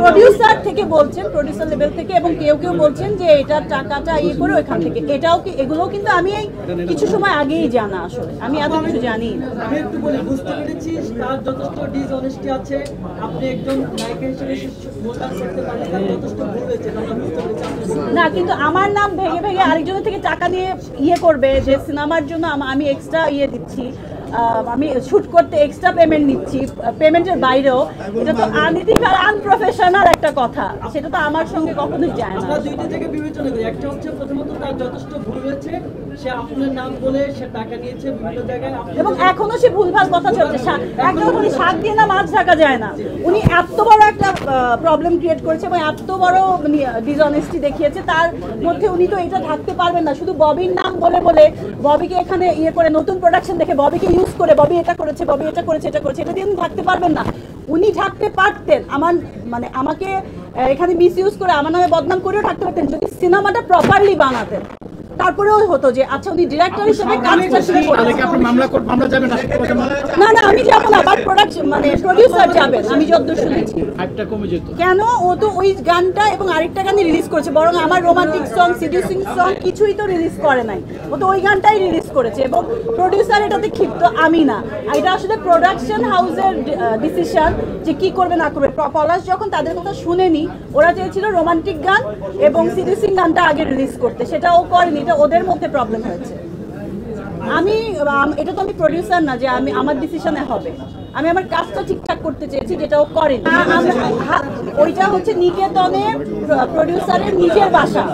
Producer থেকে বলছেন, producer level থেকে, এবং কেউ কেউ বলছেন যে এটা টাকাটা ইয়ে করে ওইখান থেকে। এটাও কি, এগুলোও কিন্তু আমি এই কিছু সময় আগেই জানা, আসলে আমি এত কিছু জানি না। আমি একটু বলি, বুঝতে পেরেছি তার যথেষ্ট ডিসঅনেস্টি আছে, আপনি একজন নায়িকা হিসেবে মোল্লার করতে পারেন, তার যথেষ্ট ভুল হয়েছে, আমরা বুঝতে পেরেছি। না, কিন্তু আমার নাম ভেঙে ভেঙে আরেকজনের থেকে টাকা নিয়ে ইয়ে করবে যে সিনেমার জন্য আমি এক্সট্রা ইয়ে দিচ্ছি, আমি শুট করতে এক্সট্রা পেমেন্ট নিচ্ছি, পেমেন্টের বাইরেও, এটা তো আনইথিক্যাল, আনপ্রফেশনাল একটা কথা, সেটা তো আমার সঙ্গে কখনোই যায় না। আমরা দুইটা থেকে বিবেচনা করি, একটা হচ্ছে প্রথমত তার যথেষ্ট ভুল হয়েছে, সে আপনার নাম বলে সে টাকা নিয়েছে বিভিন্ন জায়গায়, এবং এখনো সে ভুলভাল কথা চলছে। একটা উনি শাক দিয়ে না মাছ ঢাকা যায় না। উনি এত বড় একটা প্রবলেম ক্রিয়েট করেছে এবং এত বড় ডিসঅনেস্টি দেখিয়েছে, তার মধ্যে উনি তো এটা ঢাকতে পারবেন না। শুধু ববির নাম বলে বলে ববিকে এখানে ইয়ে করে, নতুন প্রোডাকশন দেখে ববিকে ইউজ করে, ববি এটা করেছে, ববি এটা করেছে, এটা করেছে, এটা দিয়ে উনি ঢাকতে পারবেন না। উনি ঢাকতে পারতেন, আমার মানে আমাকে এখানে মিস ইউজ করে আমার নামে বদনাম করেও ঢাকতে পারতেন, যদি সিনেমাটা প্রপারলি বানাতেন। তারপরেও হতো যে আচ্ছা উনি ডিরেক্টর হিসেবে কাজটা শুরু করেন। না না, আমি যাবো না, বাট প্রোডাকশন মানে প্রোডিউসার যাবেন, আমি যতদূর শুনেছি। কেন, ও তো ওই গানটা এবং আরেকটা গানই রিলিজ করেছে, বরং আমার রোমান্টিক সং, সিডিউসিং সং কিছুই তো রিলিজ করে নাই, ও তো ওই গানটাই রিলিজ করেছে। এবং প্রোডিউসার এটাতে ক্ষিপ্ত, আমি না, এটা আসলে প্রোডাকশন হাউসের ডিসিশন যে কি করবে না করবে। পলাশ যখন তাদের কথা শুনেনি, ওরা চেয়েছিল রোমান্টিক গান এবং সিডিউসিং গানটা আগে রিলিজ করতে, সেটা ও করেনি, এটা ওদের মধ্যে প্রবলেম হয়েছে। এটা তো আমি প্রোডিউসার না যে আমি আমার ডিসিশনে হবে, আমি আমার কাজটা ঠিকঠাক করতে চেয়েছি, যেটা ও করেনি। ওইটা হচ্ছে নিকেতনের প্রোডিউসারের নিজের বাসা,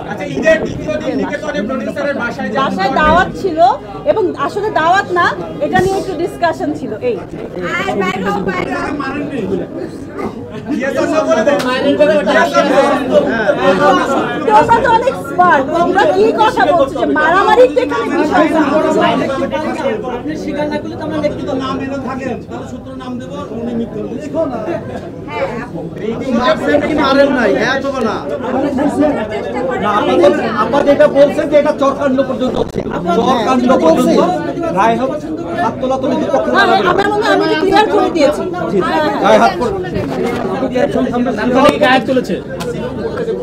বাসায় দাওয়াত ছিল, এবং আসলে দাওয়াত না, এটা নিয়ে একটু ডিসকাশন ছিল। এই তোমরা তো অনেক স্মার্ট, তোমরা কি কথা বলছো যে মারামারি এখানে বিষয় না। আপনি স্বীকার না করলে তো আমরা লিখিত নাম এনে থাকেন, তাহলে সূত্র নাম দেব, উনি মিথ্যা লিখো না। হ্যাঁ আপনি মারেন নাই, হ্যাঁ তো না আপনি যেটা বলছেন যে এটা চরকাণ্ড পর্যন্ত ছিল, চরকাণ্ড পর্যন্ত রায় হোক হাত তোলা তুমি পক্ষ না। আমার মনে হয় আমি ক্লিয়ার করে দিয়েছি, রায় হাত করে গায়ে তুলেছে।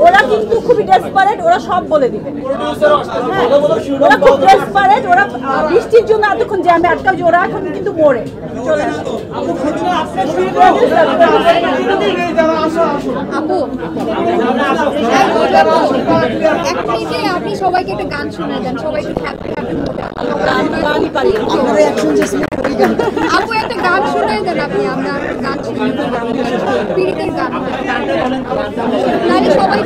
ওরা কিন্তু খুবই ডেসপারেট, ওরা সব বলে দিবে। ওরা খুব ডেসপারেট, ওরা বৃষ্টির জন্য এতক্ষণ জ্যামে আটকাল, যে ওরা এখন কিন্তু মরে চলে আসছে। আপু আপনি সবাইকে একটা গান শোনা যান, সবাইকে গানই পারি। আপু একটা গান শোনাই দেন, আপনি আমরা গান শুনি, পীড়িতের গান, তাহলে সবাই